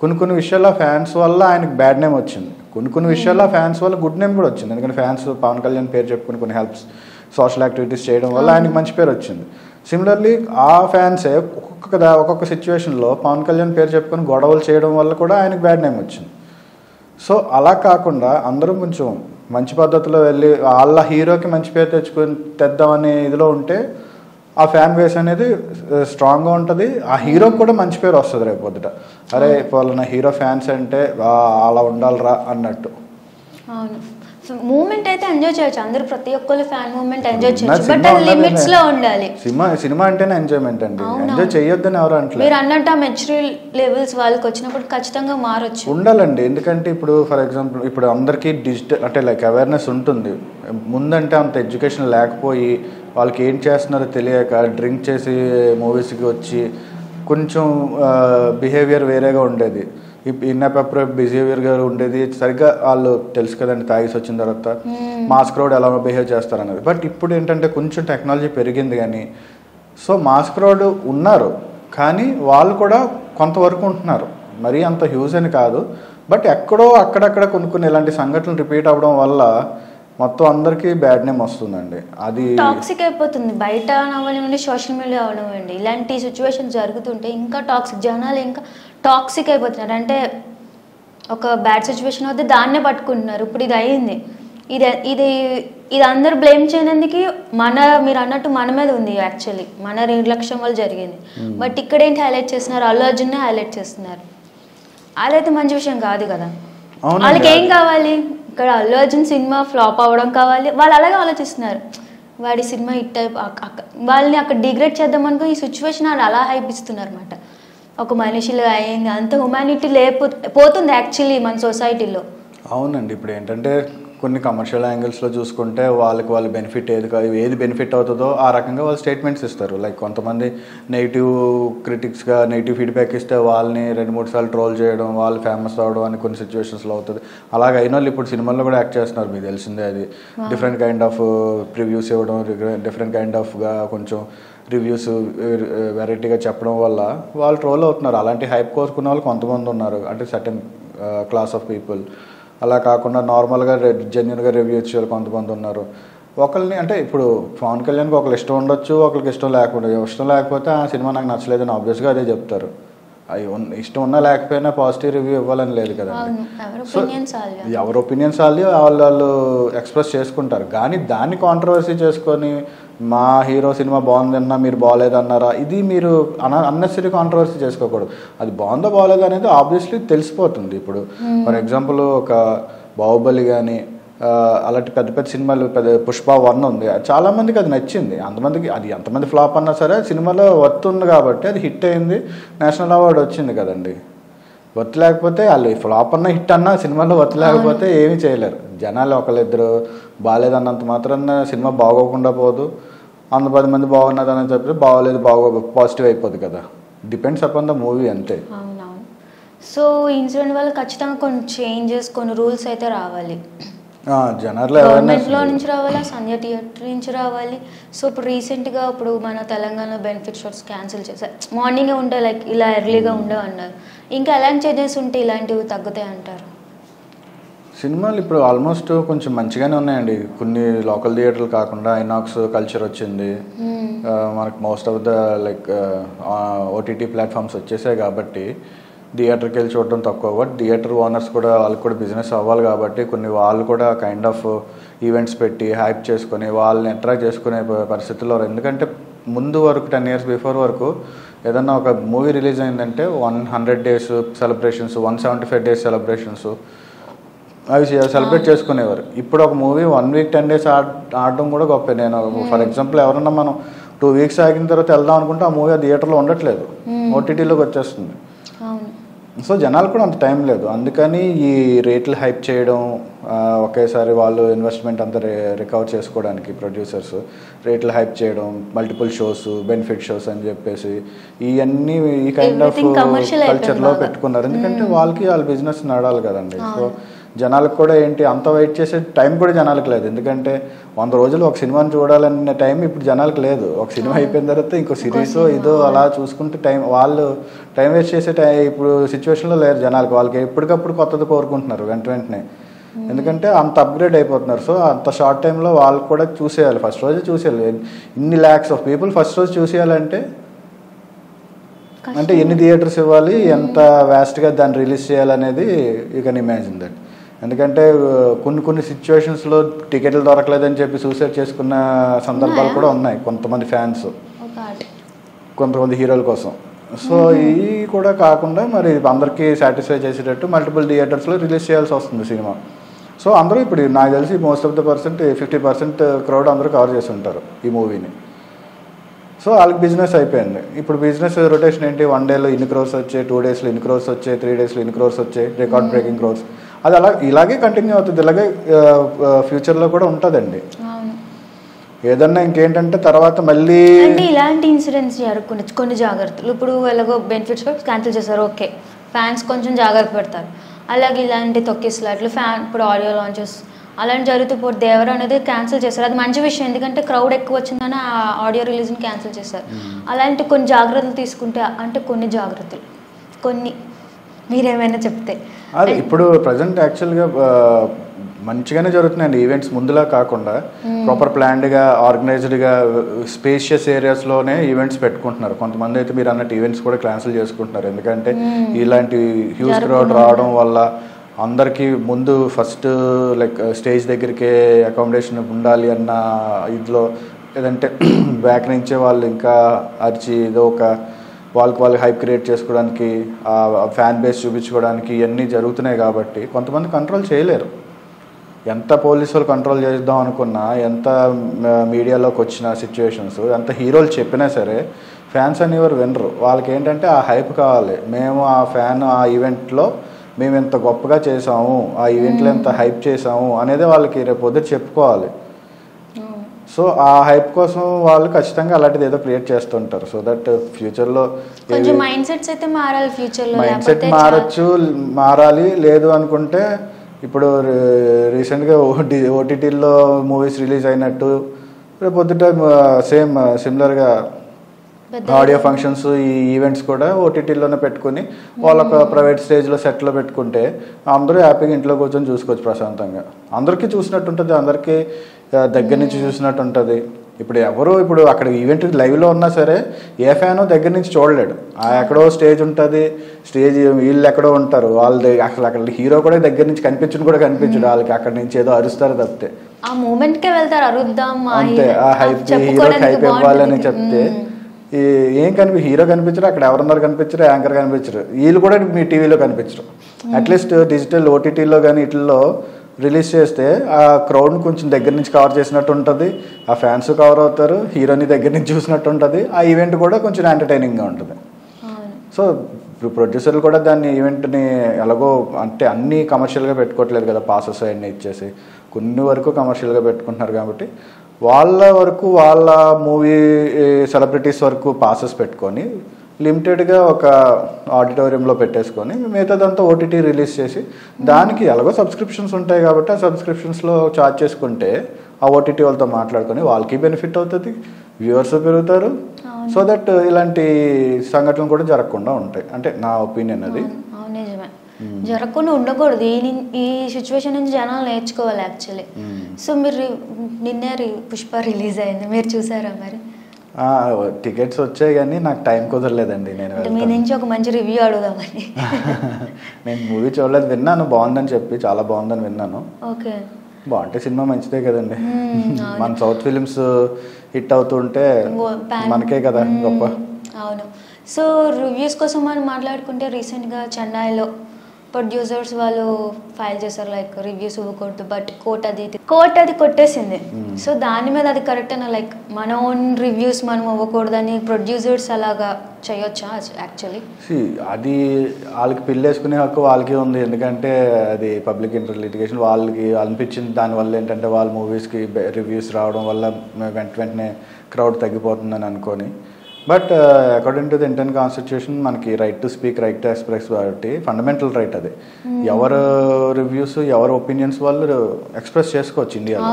కొన్ని విషయాల్లో ఫ్యాన్స్ వల్ల ఆయనకు బ్యాడ్ నేమ్ వచ్చింది, కొన్ని విషయాల్లో ఫ్యాన్స్ వల్ల గుడ్ నేమ్ కూడా వచ్చింది. ఎందుకంటే ఫ్యాన్స్ పవన్ కళ్యాణ్ పేరు చెప్పుకుని కొన్ని హెల్ప్స్, సోషల్ యాక్టివిటీస్ చేయడం వల్ల ఆయనకు మంచి పేరు వచ్చింది. సిమిలర్లీ ఆ ఫ్యాన్సే ఒక్కొక్క సిచ్యువేషన్లో పవన్ కళ్యాణ్ పేరు చెప్పుకొని గొడవలు చేయడం వల్ల కూడా ఆయనకు బ్యాడ్ నేమ్ వచ్చింది. సో అలా కాకుండా అందరూ కొంచెం మంచి పద్ధతిలో వెళ్ళి వాళ్ళ హీరోకి మంచి పేరు తెద్దామనే ఇదిలో ఉంటే ఆ ఫ్యాన్ బేస్ అనేది స్ట్రాంగ్గా ఉంటుంది. ఆ హీరోకి కూడా మంచి పేరు వస్తుంది రేపు పొద్దుట. అరే వాళ్ళ హీరో ఫ్యాన్స్ అంటే అలా ఉండాలిరా అన్నట్టు. అవును, మూమెంట్ అయితే ఎంజాయ్ చేయొచ్చు అందరూ, ప్రతి ఒక్కరు ఫ్యాన్ మూమెంట్ ఎంజాయ్ చేయొచ్చు, బట్ అది లిమిట్స్ లో ఉండాలి. సినిమా అంటేనే ఎంజాయ్మెంట్ అండి, ఎంజాయ్ చేయొద్దని ఎవరు అంటారు. మీరు అన్నట్టు ఆ మెచ్యూరిటీ లెవెల్స్ వాళ్ళకి వచ్చినప్పుడు ఖచ్చితంగా మారొచ్చు, ఉండాలండి. ఎందుకంటే ఇప్పుడు ఫర్ ఎగ్జాంపుల్ ఇప్పుడు అందరికీ డిజిటల్ అంటే లైక్ అవేర్నెస్ ఉంటుంది. ముందంటే అంత ఎడ్యుకేషన్ లేకపోయి వాళ్ళకి ఏం చేస్తున్నారో తెలియక డ్రింక్ చేసి మూవీస్కి వచ్చి కొంచెం బిహేవియర్ వేరేగా ఉండేది, ఇన్నపప్ర బిహేవియర్ గా ఉండేది. సరిగ్గా వాళ్ళు తెలుసు కదండి, తాగిసి వచ్చిన తర్వాత మాస్ క్రౌడ్ ఎలా బిహేవ్ చేస్తారన్నది. బట్ ఇప్పుడు ఏంటంటే కొంచెం టెక్నాలజీ పెరిగింది కానీ, సో మాస్ క్రౌడ్ ఉన్నారు కానీ వాళ్ళు కూడా కొంతవరకు ఉంటున్నారు, మరీ అంత హ్యూజ్ అని కాదు. బట్ ఎక్కడో అక్కడక్కడ కొన్ని ఇలాంటి సంఘటనలు రిపీట్ అవ్వడం వల్ల మొత్తం అందరికీ బ్యాడ్ నేమ్ వస్తుందండి. అది టాక్సిక్ అయిపోతుంది. బయట అవనివ్వండి, సోషల్ మీడియా అవనివ్వండి, ఇలాంటి సిచ్యువేషన్ జరుగుతుంటే ఇంకా టాక్సిక్, జనాలు ఇంకా టాక్సిక్ అయిపోతున్నారు. అంటే ఒక బ్యాడ్ సిచ్యువేషన్ అవుతే దాన్నే పట్టుకుంటున్నారు. ఇప్పుడు ఇది అయింది, ఇది అందరు బ్లేమ్ చేయనందుకు మీరు అన్నట్టు మన మీద ఉంది. యాక్చువల్లీ మన నిర్లక్ష్యం వల్ల జరిగింది. బట్ ఇక్కడ ఏంటి హైలైట్ చేస్తున్నారు, అల్లు అర్జున్నే హైలైట్ చేస్తున్నారు. అదైతే మంచి విషయం కాదు కదా. వాళ్ళకి ఏం కావాలి, ఇక్కడ అల్లు అర్జున్ సినిమా ఫ్లాప్ అవ్వడం కావాలి, వాళ్ళు అలాగే ఆలోచిస్తున్నారు. వాడి సినిమా హిట్ వాళ్ళని అక్కడ డిగ్రేడ్ చేద్దాం అనుకో ఈ సిచ్యువేషన్ వాళ్ళు అలా హైప్ ఇస్తున్నారు అనమాట. ఒక మనిషిలో అయింది అంత హ్యుమానిటీ పోతుంది యాక్చువల్లీ మన సొసైటీలో. అవునండి, ఇప్పుడు ఏంటంటే కొన్ని కమర్షియల్ యాంగిల్స్లో చూసుకుంటే వాళ్ళు బెనిఫిట్ ఏది బెనిఫిట్ అవుతుందో ఆ రకంగా వాళ్ళు స్టేట్మెంట్స్ ఇస్తారు. లైక్ కొంతమంది నెగిటివ్ క్రిటిక్స్గా నెగిటివ్ ఫీడ్బ్యాక్ ఇస్తే వాళ్ళని 2-3 సార్లు ట్రోల్ చేయడం, వాళ్ళు ఫేమస్ అవ్వడం అని కొన్ని సిచ్యువేషన్స్లో అవుతుంది. అలాగే అయిన వాళ్ళు ఇప్పుడు సినిమాల్లో కూడా యాక్ట్ చేస్తున్నారు, మీకు తెలిసిందే. అది డిఫరెంట్ కైండ్ ఆఫ్ రివ్యూస్ ఇవ్వడం, డిఫరెంట్ కైండ్ ఆఫ్గా కొంచెం రివ్యూస్ వెరైటీగా చెప్పడం వల్ల వాళ్ళు ట్రోల్ అవుతున్నారు. అలాంటి హైప్ కోరుకున్న వాళ్ళు కొంతమంది ఉన్నారు, అంటే సర్టెన్ క్లాస్ ఆఫ్ పీపుల్. అలా కాకుండా నార్మల్గా జెన్యున్గా రివ్యూ ఇచ్చేవాళ్ళు కొంతమంది ఉన్నారు. ఒకరిని అంటే ఇప్పుడు పవన్ కళ్యాణ్కి ఒకళ్ళు ఇష్టం ఉండొచ్చు, ఒకరికి ఇష్టం లేకుండా. ఇష్టం లేకపోతే ఆ సినిమా నాకు నచ్చలేదని ఆబ్వియస్గా అదే చెప్తారు. ఇష్టం ఉన్నా లేకపోయినా పాజిటివ్ రివ్యూ ఇవ్వాలని లేదు కదండి. సో ఎవరి ఒపీనియన్స్ వాళ్ళు ఎక్స్ప్రెస్ చేసుకుంటారు. కానీ దాన్ని కాంట్రవర్సీ చేసుకొని మా హీరో సినిమా బాగుందన్నా మీరు బాగాలేదన్నారా, ఇది మీరు అన్నెసరీ కాంట్రవర్సీ చేసుకోకూడదు. అది బాగుందో బాగాలేదో అనేది ఆబ్వియస్లీ తెలిసిపోతుంది. ఇప్పుడు ఫర్ ఎగ్జాంపుల్ ఒక బాహుబలి కానీ అలాంటి పెద్ద పెద్ద సినిమాలు, పుష్ప 1 ఉంది, చాలామందికి అది నచ్చింది. అంతమందికి అది ఎంతమంది ఫ్లాప్ అన్నా సరే సినిమాలో వర్త్ ఉంది కాబట్టి అది హిట్ అయింది, నేషనల్ అవార్డు వచ్చింది కదండి. వర్త్ లేకపోతే వాళ్ళు ఫ్లాప్ అన్న హిట్ అన్నా సినిమాలో వర్త్ లేకపోతే ఏమీ చేయలేరు. జనాలు ఒకళ్ళిద్దరు బాగాలేదన్నంత మాత్రాన సినిమా బాగోకుండా పోదు. 110 మంది బాగున్నదని చెప్పి బాగోలేదు పాజిటివ్ అయిపోదు కదా. డిపెండ్స్ అపాన్ ద మూవీ అంతే. అవునవును. సో ఇన్సిడెంట్ వల్ల ఖచ్చితంగా కొన్ని చేంజెస్, కొన్ని రూల్స్ అయితే రావాలి. జనాల్లో గవర్నమెంట్లో నుంచి రావాలి, సంధ్య థియేటర్ నుంచి రావాలి. సో ఇప్పుడు రీసెంట్గా ఇప్పుడు మన తెలంగాణ బెనిఫిట్ షోస్ క్యాన్సిల్ చేశారు. మార్నింగే ఉంటే లైక్ ఇలా ఎర్లీగా ఉండవు అన్నారు. ఇంకా ఎలాంటి చేంజెస్ ఉంటే ఇలాంటివి తగ్గుతాయి అంటారు? సినిమాలు ఇప్పుడు ఆల్మోస్ట్ కొంచెం మంచిగానే ఉన్నాయండి. కొన్ని లోకల్ థియేటర్లు కాకుండా ఐనాక్స్ కల్చర్ వచ్చింది మనకు. Most of the like OTT platforms వచ్చేసాయి కాబట్టి థియేటర్కి వెళ్ళి చూడడం తక్కువ. బట్ థియేటర్ ఓనర్స్ కూడా వాళ్ళకి కూడా బిజినెస్ అవ్వాలి కాబట్టి కొన్ని వాళ్ళు కూడా కైండ్ ఆఫ్ ఈవెంట్స్ పెట్టి హైప్ చేసుకొని వాళ్ళని అట్రాక్ట్ చేసుకునే పరిస్థితుల్లో. ఎందుకంటే ముందు వరకు 10 years బిఫోర్ వరకు ఏదన్నా ఒక మూవీ రిలీజ్ అయిందంటే 100 days సెలబ్రేషన్స్, 175 days సెలబ్రేషన్స్ అవి సెలబ్రేట్ చేసుకునేవారు. ఇప్పుడు ఒక మూవీ 1 week 10 days ఆడడం కూడా గొప్ప. నేను ఫర్ ఎగ్జాంపుల్ ఎవరన్నా మనం 2 weeks ఆగిన తర్వాత వెళ్దాం అనుకుంటే ఆ మూవీ ఆ థియేటర్లో ఉండట్లేదు, ఓటీటీలోకి వచ్చేస్తుంది. సో జనాలు కూడా అంత టైం లేదు. అందుకని ఈ రేట్లు హైప్ చేయడం, ఒకేసారి వాళ్ళు ఇన్వెస్ట్మెంట్ అంతా రికవర్ చేసుకోవడానికి ప్రొడ్యూసర్స్ రేట్లు హైప్ చేయడం, మల్టిపుల్ షోస్, బెనిఫిట్ షోస్ అని చెప్పేసి ఇవన్నీ ఈ కైండ్ ఆఫ్ కల్చర్లో పెట్టుకున్నారు. ఎందుకంటే వాళ్ళకి వాళ్ళ బిజినెస్ నడాలి కదండి. సో జనాలకు కూడా ఏంటి అంత వెయిట్ చేసే టైం కూడా జనాలకు లేదు. ఎందుకంటే 100 రోజులు ఒక సినిమాని చూడాలనే టైం ఇప్పుడు జనాలకు లేదు. ఒక సినిమా అయిపోయిన తర్వాత ఇంకో సిరీస్ ఇదో అలా చూసుకుంటే వాళ్ళు టైం వేస్ట్ చేసే ఇప్పుడు సిచ్యువేషన్లో లేరు జనాలకు. వాళ్ళకి ఎప్పటికప్పుడు కొత్తది కోరుకుంటున్నారు వెంటనే. ఎందుకంటే అంత అప్గ్రేడ్ అయిపోతున్నారు. సో అంత షార్ట్ టైంలో వాళ్ళు కూడా చూసేయాలి, ఫస్ట్ రోజు చూసేయాలి. ఇన్ని lakhs of people ఫస్ట్ రోజు చూసేయాలంటే అంటే ఎన్ని థియేటర్స్ ఇవ్వాలి, ఎంత వ్యాస్ట్గా దాన్ని రిలీజ్ చేయాలనేది యూ కెన్ ఇమాజిన్ దట్. ఎందుకంటే కొన్ని సిచ్యువేషన్స్లో టికెట్లు దొరకలేదని చెప్పి సూసైడ్ చేసుకున్న సందర్భాలు కూడా ఉన్నాయి కొంతమంది ఫ్యాన్స్, కొంతమంది హీరోల కోసం. సో ఇవి కూడా కాకుండా మరి అందరికీ సాటిస్ఫై చేసేటట్టు మల్టిపుల్ థియేటర్స్లో రిలీజ్ చేయాల్సి వస్తుంది సినిమా. సో అందరూ ఇప్పుడు నాకు తెలిసి మోస్ట్ ఆఫ్ ద 50% క్రౌడ్ అందరూ కవర్ చేసి ఉంటారు ఈ మూవీని. సో వాళ్ళకి బిజినెస్ అయిపోయింది. ఇప్పుడు బిజినెస్ రొటేషన్ ఏంటి, 1 dayలో ఇన్ని crores వచ్చాయి, 2 daysలో ఇన్ని crores వచ్చాయి, 3 daysలో ఇన్ని crores వచ్చాయి, రికార్డ్ బ్రేకింగ్ crores. అది ఇలాగే కంటిన్యూ అవుతుంది, ఇలాగే ఫ్యూచర్లో కూడా ఉంటుందండి. ఏదన్నా ఇంకేంటంటే తర్వాత మళ్ళీ అంటే ఇలాంటి ఇన్సిడెంట్స్ జరుగుకునే కొన్ని జాగ్రత్తలు. ఇప్పుడు ఎలాగో బెనిఫిట్స్ క్యాన్సిల్ చేశారు, ఓకే, ఫ్యాన్స్ కొంచెం జాగ్రత్త పెడతారు. అలాగే ఇలాంటి తొక్కిసలాట్లు, ఇప్పుడు ఆడియో లాంచెస్ అలాంటి జరుగుతూ దేవర అనేది క్యాన్సిల్ చేశారు. అది మంచి విషయం, ఎందుకంటే క్రౌడ్ ఎక్కువ వచ్చిందని ఆ ఆడియో రిలీజ్ని క్యాన్సిల్ చేశారు. అలాంటి కొన్ని జాగ్రత్తలు తీసుకుంటే, అంటే కొన్ని జాగ్రత్తలు కొన్ని మీరేమైనా చెప్తే. అది ఇప్పుడు ప్రజెంట్ యాక్చువల్గా మంచిగానే జరుగుతున్నాయండి ఈవెంట్స్. ముందులా కాకుండా ప్రాపర్ ప్లాన్డ్గా, ఆర్గనైజ్డ్గా, స్పేషియస్ ఏరియాస్లోనే ఈవెంట్స్ పెట్టుకుంటున్నారు. కొంతమంది అయితే మీరు అన్నట్టు ఈవెంట్స్ కూడా క్యాన్సిల్ చేసుకుంటున్నారు. ఎందుకంటే ఇలాంటి హ్యూజ్ క్రౌడ్ రావడం వల్ల అందరికీ ముందు ఫస్ట్ లైక్ స్టేజ్ దగ్గరికే అకామిడేషన్ ఉండాలి అన్న ఇదిలో, లేదంటే బ్యాక్ నుంచే వాళ్ళు ఇంకా అరిచి ఏదో ఒక వాళ్ళకి హైప్ క్రియేట్ చేసుకోవడానికి, ఫ్యాన్ బేస్ చూపించుకోవడానికి ఇవన్నీ జరుగుతున్నాయి కాబట్టి కొంతమంది కంట్రోల్ చేయలేరు. ఎంత పోలీసు వాళ్ళు కంట్రోల్ చేద్దాం అనుకున్నా, ఎంత మీడియాలోకి వచ్చిన సిచ్యువేషన్స్, ఎంత హీరోలు చెప్పినా సరే ఫ్యాన్స్ అనేవారు వినరు. వాళ్ళకి ఏంటంటే ఆ హైప్ కావాలి. మేము ఆ ఫ్యాన్ ఆ ఈవెంట్లో మేము ఎంత గొప్పగా చేసాము, ఆ ఈవెంట్లో ఎంత హైప్ చేసాము అనేది వాళ్ళకి రేపు పొద్దుట చెప్పుకోవాలి. సో ఆ హైప్ కోసం వాళ్ళు ఖచ్చితంగా అలాంటిది ఏదో క్రియేట్ చేస్తుంటారు. సో దట్ ఫ్యూచర్లో మైండ్ సెట్స్ అయితే మారాలి. ఫ్యూచర్లో మైండ్ సెట్ మారాలి. లేదు అనుకుంటే ఇప్పుడు రీసెంట్గా ఓటీటీల్లో మూవీస్ రిలీజ్ అయినట్టు రేపు పొద్దుట సేమ్ సిమిలర్గా ఆడియో ఫంక్షన్స్ ఈ ఈవెంట్స్ కూడా ఓటీటీలోనే పెట్టుకుని వాళ్ళొక ప్రైవేట్ స్టేజ్లో సెట్లో పెట్టుకుంటే అందరూ హ్యాపీగా ఇంట్లో కూర్చొని చూసుకోవచ్చు ప్రశాంతంగా. అందరికీ చూసినట్టు ఉంటుంది, అందరికీ దగ్గర నుంచి చూసినట్టు ఉంటుంది. ఇప్పుడు అక్కడ ఈవెంట్ లైవ్లో ఉన్నా సరే ఏ ఫ్యాను దగ్గర నుంచి చూడలేడు. ఎక్కడో స్టేజ్ ఉంటుంది, స్టేజ్ వీళ్ళు ఎక్కడో ఉంటారు, వాళ్ళు అక్కడ హీరో కూడా దగ్గర నుంచి కనిపించడు వాళ్ళకి. అక్కడ నుంచి ఏదో అరుస్తారు తప్పితే ఆ మూమెంట్కే వెళ్తారు, అరుద్దాం అంతే. ఆ హైప్ హీరోకి హైప్ ఇవ్వాలని చెప్తే హీరో కనిపించరు, అక్కడ ఎవరున్నారు కనిపించరు, యాంకర్ కనిపించరు, వీళ్ళు కూడా మీ టీవీలో కనిపించరు. అట్లీస్ట్ డిజిటల్ ఓటీటీలో కానీ వీటిల్లో రిలీజ్ చేస్తే ఆ క్రౌడ్ని కొంచెం దగ్గర నుంచి కవర్ చేసినట్టు ఉంటుంది, ఆ ఫ్యాన్స్ కవర్ అవుతారు, హీరోని దగ్గర నుంచి చూసినట్టు ఉంటుంది, ఆ ఈవెంట్ కూడా కొంచెం ఎంటర్టైనింగ్గా ఉంటుంది. సో ప్రొడ్యూసర్లు కూడా దాన్ని ఈవెంట్ని ఎలాగో అంటే అన్నీ కమర్షియల్గా పెట్టుకోవట్లేదు కదా, పాసెస్ అవన్నీ ఇచ్చేసి కొన్ని వరకు కమర్షియల్గా పెట్టుకుంటున్నారు. కాబట్టి వాళ్ళ వరకు వాళ్ళ మూవీ సెలబ్రిటీస్ వరకు పాసెస్ పెట్టుకొని లిమిటెడ్గా ఒక ఆడిటోరియంలో పెట్టేసుకొని మిగతాదంతా ఓటీటీ రిలీజ్ చేసి దానికి ఎలాగో సబ్స్క్రిప్షన్స్ ఉంటాయి కాబట్టి ఆ సబ్స్క్రిప్షన్స్లో ఛార్జ్ చేసుకుంటే ఆ ఓటీటీ వాళ్ళతో మాట్లాడుకొని వాళ్ళకి బెనిఫిట్ అవుతుంది, వ్యూవర్స్ పెరుగుతారు. సో దట్ ఇలాంటి సంఘటనలు కూడా జరగకుండా ఉంటాయి అంటే నా ఒపీనియన్ అది. నిజమే, జరగకుండా ఉండకూడదు. ఈ సిచ్యువేషన్ నుంచి జనాలు నేర్చుకోవాలి యాక్చువల్లీ. సో మీరు నిన్నే పుష్ప రిలీజ్ అయింది, మీరు చూసారా మరి? టికెట్స్ వచ్చాయి కానీ నాకు టైం కుదరలేదండి. నేను మీ నుంచి ఒక మంచి రివ్యూ అడుగుదామని. నేను మూవీ చూడలేదు, విన్నాను బాగుందని చెప్పి, చాలా బాగుందని విన్నాను. ఓకే, బాగుంటే సినిమా మంచిదే కదండి. మన సౌత్ ఫిలిమ్స్ హిట్ అవుతుంటే మనకే కదా గొప్ప. అవును. సో రివ్యూస్ కోసం మనం మాట్లాడుకుంటే రీసెంట్గా చెన్నైలో ప్రొడ్యూసర్స్ వాళ్ళు ఫైల్ చేశారు లైక్ రివ్యూస్ ఇవ్వకూడదు, బట్ కోర్ట్ అది కొట్టేసింది. సో దాని మీద అది కరెక్ట్ అయినా లైక్ మన ఓన్ రివ్యూస్ మనం ఇవ్వకూడదని ప్రొడ్యూసర్స్ అలాగా చేయొచ్చా యాక్చువల్లీ? అది వాళ్ళకి పిల్లేసుకునే హక్కు వాళ్ళకి ఉంది, ఎందుకంటే అది పబ్లిక్ ఇంటర్ లిటిగేషన్. వాళ్ళకి అనిపించింది దానివల్ల ఏంటంటే వాళ్ళ మూవీస్కి రివ్యూస్ రావడం వల్ల వెంటనే క్రౌడ్ తగ్గిపోతుందని అనుకొని. But according to the Indian constitution మనకి right to speak, right to express కాబట్టి ఫండమెంటల్ రైట్ అది. ఎవరు రివ్యూస్ ఎవరు ఒపీనియన్స్ వాళ్ళు ఎక్స్ప్రెస్ చేసుకోవచ్చు ఇండియాలో,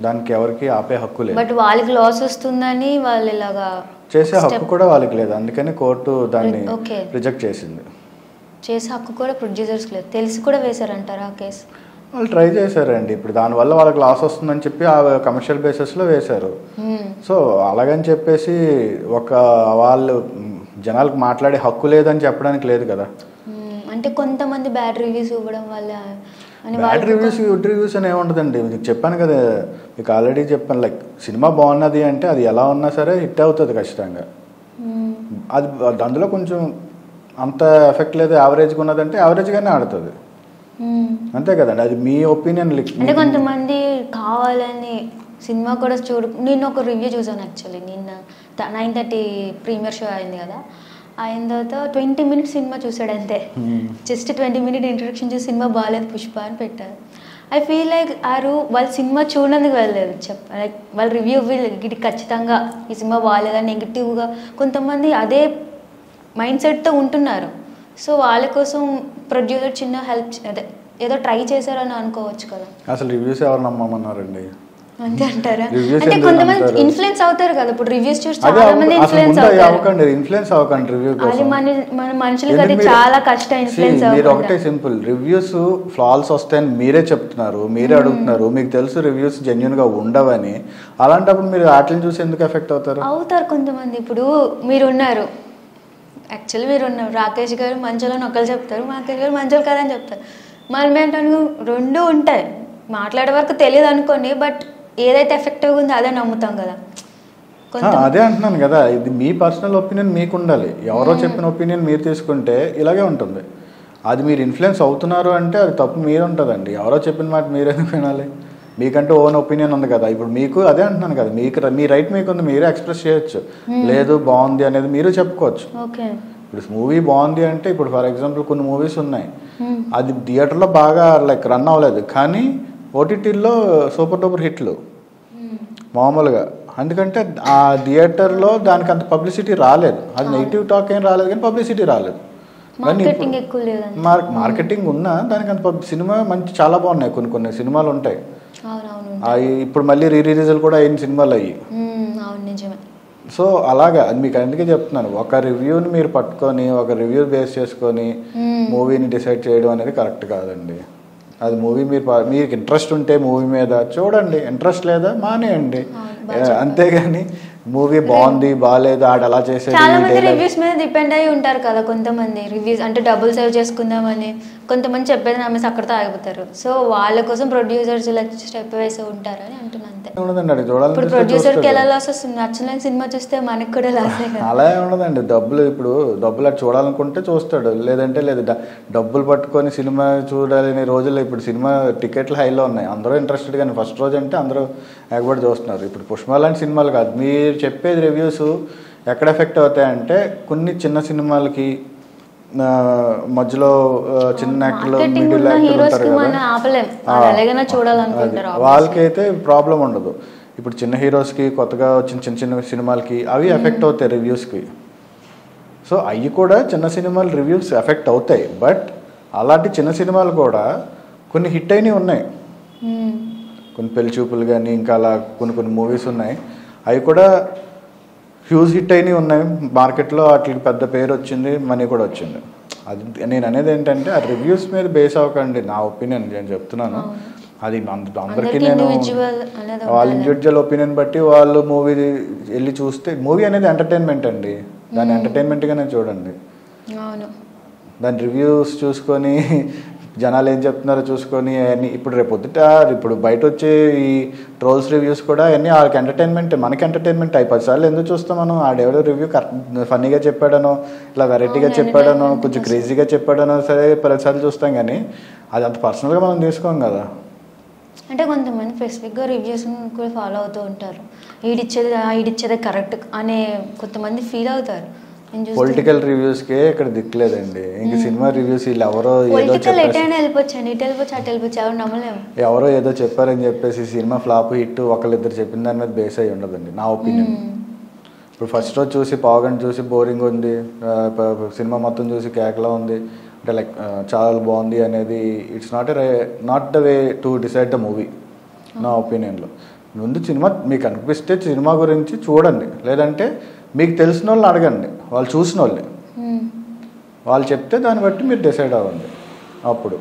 దానికి ఎవరికి ఆపే హక్కు లేదు. బట్ వాళ్ళకి లాస్ వస్తుందని వాళ్ళు ఇలాగా చేసే హక్కు కూడా వాళ్ళకి లేదు, అందుకని కోర్టు దాన్ని రిజెక్ట్ చేసింది. చేసే హక్కు కూడా ప్రొడ్యూసర్స్ లేదు, తెలిసి కూడా వేశారంటారా కేసు? వాళ్ళు ట్రై చేశారండి. ఇప్పుడు దానివల్ల వాళ్ళకి లాస్ వస్తుందని చెప్పి ఆ కమర్షియల్ బేసిస్లో వేశారు. సో అలాగని చెప్పేసి వాళ్ళు జనాలకు మాట్లాడే హక్కు లేదని చెప్పడానికి లేదు కదా. అంటే కొంతమంది బ్యాడ్ రివ్యూస్ ఇవ్వడం వల్ల బ్యాడ్ రివ్యూస్ గుడ్ రివ్యూస్ అని ఏముంటుందండి. మీకు చెప్పాను కదా, మీకు ఆల్రెడీ చెప్పాను, లైక్ సినిమా బాగున్నది అంటే అది ఎలా ఉన్నా సరే హిట్ అవుతుంది ఖచ్చితంగా. అది అందులో కొంచెం అంత ఎఫెక్ట్ లేదు, యావరేజ్గా ఉన్నదంటే యావరేజ్గానే ఆడుతుంది, అంతే కదండి. అది మీ ఒపీనియన్. అంటే కొంతమంది కావాలని సినిమా కూడా నేను ఒక రివ్యూ చూసాను యాక్చువల్లీ. నిన్న 9:30 ప్రీమియర్ షో అయింది కదా, అయిన తర్వాత 20 minutes సినిమా చూసాడు అంతే. జస్ట్ 20 minute ఇంట్రడక్షన్ చూసి సినిమా బాగాలేదు పుష్ప అని పెట్టారు. ఐ ఫీల్ లైక్ వాళ్ళు సినిమా చూడడానికి వెళ్ళలేదు, లైక్ వాళ్ళ రివ్యూ ఇది ఖచ్చితంగా ఈ సినిమా బాగాలేదని నెగిటివ్గా కొంతమంది అదే మైండ్ సెట్తో ఉంటున్నారు. సో వాళ్ళ కోసం ప్రొడ్యూసర్ చిన్న హెల్ప్ అదే ఏదో ట్రై చేశారని అనుకోవచ్చు కదా. అసలు రివ్యూస్ ఎవరు నమ్మమన్నారండి? అంతే అంటారా? అంటే కొంతమంది ఇన్ఫ్లుయెన్స్ అవుతారు కదా, ఇప్పుడు రివ్యూస్ చూసి చాలా మంది ఇన్ఫ్లుయెన్స్ అవ్వకండి. రివ్యూ మన మనుషులకి అది చాలా కష్టం ఇన్ఫ్లుయెన్స్ అవ్వడం. మీరు ఒకటే సింపుల్, రివ్యూస్ ఫ్లాల్స్ వస్తాయని మీరే చెప్తున్నారు, మీరే అడుగుతున్నారు, మీకు తెలుసు రివ్యూస్ జెన్యూన్ గా ఉండవని. అలాంటప్పుడు మీరు వాటిని చూసి ఎందుకు ఎఫెక్ట్ అవుతారు? కొంతమంది. ఇప్పుడు మీరున్నారు యాక్చువల్లీ, మీరున్నారు రాకేష్ గారు మంచోళ్ళని ఒకళ్ళు చెప్తారు, రాకేష్ గారు మంచోళ్ళు కదని చెప్తారు. మనం ఏంటను రెండు ఉంటాయి, మాట్లాడే వరకు తెలియదు అనుకోండి, బట్ ఏదైతే ఎఫెక్టివ్గా ఉందో అదే నమ్ముతాం కదా. అదే అంటున్నాను కదా, ఇది మీ పర్సనల్ ఒపీనియన్ మీకు ఉండాలి. ఎవరో చెప్పిన ఒపీనియన్ మీరు తీసుకుంటే ఇలాగే ఉంటుంది. అది మీరు ఇన్ఫ్లుయెన్స్ అవుతున్నారు అంటే అది తప్పు మీరు ఉంటుందండి. ఎవరో చెప్పిన మాట మీరు ఎందుకు వినాలి? మీకంటే ఓన్ ఒపీనియన్ ఉంది కదా. ఇప్పుడు మీకు అదే అంటున్నాను కదా, మీకు మీ రైట్ మీకు ఉంది, మీరే ఎక్స్ప్రెస్ చేయొచ్చు. లేదు బాగుంది అనేది మీరు చెప్పుకోవచ్చు. ఇప్పుడు మూవీ బాగుంది అంటే, ఇప్పుడు ఫర్ ఎగ్జాంపుల్ కొన్ని మూవీస్ ఉన్నాయి, అది థియేటర్లో బాగా లైక్ రన్ అవ్వలేదు, కానీ ఓటీటీల్లో సూపర్ డూపర్ హిట్లు మామూలుగా. ఎందుకంటే ఆ థియేటర్లో దానికి అంత పబ్లిసిటీ రాలేదు, అది నెగిటివ్ టాక్ ఏం రాలేదు, కానీ పబ్లిసిటీ రాలేదు. మార్కెటింగ్ ఉన్నా దానికి అంత సినిమా మంచి చాలా బాగున్నాయి, కొన్ని సినిమాలు ఉంటాయి అవి ఇప్పుడు మళ్ళీ రిలీజులు కూడా అయిన సినిమాలు అయ్యి. సో అలాగా అది మీకు అందుకే చెప్తున్నాను, ఒక రివ్యూని మీరు పట్టుకొని ఒక రివ్యూ బేస్ చేసుకొని మూవీని డిసైడ్ చేయడం అనేది కరెక్ట్ కాదండి. అది మూవీ మీకు ఇంట్రెస్ట్ ఉంటే మూవీ మీద చూడండి, ఇంట్రెస్ట్ లేదా మానేయండి. అంతేగాని మూవీ బాగుంది బాగాలేదు ఆడ అలా చేసేది. చాలా మంది రివ్యూస్ మీద డిపెండ్ అయ్యి ఉంటారు కదా. కొంతమంది రివ్యూస్ అంటే డబ్బులు సేవ్ చేసుకుందామని కొంతమంది చెప్పేది నమ్మేసి అక్కడితో ఆగిపోతారు. సో వాళ్ళ కోసం ప్రొడ్యూసర్స్ ఇలా స్టెప్ వేసి ఉంటారని అంటున్నా. అంతే. ఇప్పుడు ప్రొడ్యూసర్కి ఎలా లాస్ వస్తుంది? నచ్చలేని సినిమా చూస్తే మనకు కూడా లాసే కదా. అలా ఉండదండి. డబ్బులు అటు చూడాలనుకుంటే చూస్తాడు, లేదంటే లేదు. డబ్బులు పట్టుకొని సినిమా చూడాలని రోజుల్లో ఇప్పుడు సినిమా టికెట్లు హైలో ఉన్నాయి, అందరూ ఇంట్రెస్టెడ్. కానీ ఫస్ట్ రోజు అంటే అందరూ ఎగబడి చూస్తున్నారు. ఇప్పుడు పుష్ప లాంటి సినిమాలు కాదు, మీరు చెప్పేది రివ్యూస్ ఎక్కడ ఎఫెక్ట్ అవుతాయంటే కొన్ని చిన్న సినిమాలకి మధ్యలో చిన్న యాక్టర్లు మిడిల్ యాక్టర్లు ఉంటారు కదా, వాళ్ళకైతే ప్రాబ్లం ఉండదు. ఇప్పుడు చిన్న హీరోస్కి కొత్తగా వచ్చిన చిన్న చిన్న సినిమాలకి అవి ఎఫెక్ట్ అవుతాయి రివ్యూస్కి. సో అవి కూడా చిన్న సినిమాలు రివ్యూస్ ఎఫెక్ట్ అవుతాయి. బట్ అలాంటి చిన్న సినిమాలు కూడా కొన్ని హిట్ అయినవి ఉన్నాయి, కొన్ని పెళ్లి చూపులు కానీ ఇంకా అలా కొన్ని మూవీస్ ఉన్నాయి, అవి కూడా హ్యూజ్ హిట్ అయినవి ఉన్నాయి మార్కెట్లో. వాటికి పెద్ద పేరు వచ్చింది, మనీ కూడా వచ్చింది. అది నేను అనేది ఏంటంటే ఆ రివ్యూస్ మీద బేస్ అవ్వకండి. నా ఒపీనియన్ నేను చెప్తున్నాను, అది అందరికీ నేను వాళ్ళ ఇండివిజువల్ ఒపీనియన్ బట్టి వాళ్ళు మూవీ వెళ్ళి చూస్తే, మూవీ అనేది ఎంటర్టైన్మెంట్ అండి, దాన్ని ఎంటర్టైన్మెంట్గానే చూడండి. దాని రివ్యూస్ చూసుకొని జనాలు ఏం చెప్తున్నారో చూసుకొని అన్నీ ఇప్పుడు బయట వచ్చే ఈ ట్రోల్స్ రివ్యూస్ కూడా అన్నీ వాళ్ళకి ఎంటర్టైన్మెంట్, మనకి ఎంటర్టైన్మెంట్ 10 సార్లు ఎందుకు చూస్తాం మనం? ఆడెవడో రివ్యూ ఫన్నీగా చెప్పాడనో, ఇలా వెరైటీగా చెప్పాడనో, కొంచెం క్రేజీగా చెప్పాడనో సరే 10 సార్లు చూస్తాం, కానీ అది అంత పర్సనల్గా మనం తీసుకోం కదా. అంటే కొంతమంది స్పెసిఫిక్గా రివ్యూస్ కూడా ఫాలో అవుతూ ఉంటారు. ఈడిచ్చేదే కరెక్ట్ అనే కొంతమంది ఫీల్ అవుతారు. పొలిటికల్ రివ్యూస్కే ఇక్కడ దిక్కులేదండి. ఇంక సినిమా రివ్యూస్ వీళ్ళు ఎవరో ఏదో చెప్పారని చెప్పేసి సినిమా ఫ్లాప్ హిట్ ఒకళ్ళిద్దరు చెప్పిన దాని మీద బేస్ అయ్యి ఉండదండి నా ఒపీనియన్. ఇప్పుడు ఫస్ట్ రోజు చూసి పావుగంట చూసి బోరింగ్ ఉంది, సినిమా మొత్తం చూసి కేకలా ఉంది అంటే లైక్ చాలా బాగుంది అనేది it's not the way to decide the movie నా ఒపీనియన్లో. ముందు సినిమా మీకు అనిపిస్తే సినిమా గురించి చూడండి, లేదంటే మీకు తెలిసిన వాళ్ళని అడగండి, వాళ్ళు చూసిన వాళ్ళని, వాళ్ళు చెప్తే దాన్ని బట్టి మీరు డిసైడ్ అవ్వండి అప్పుడు.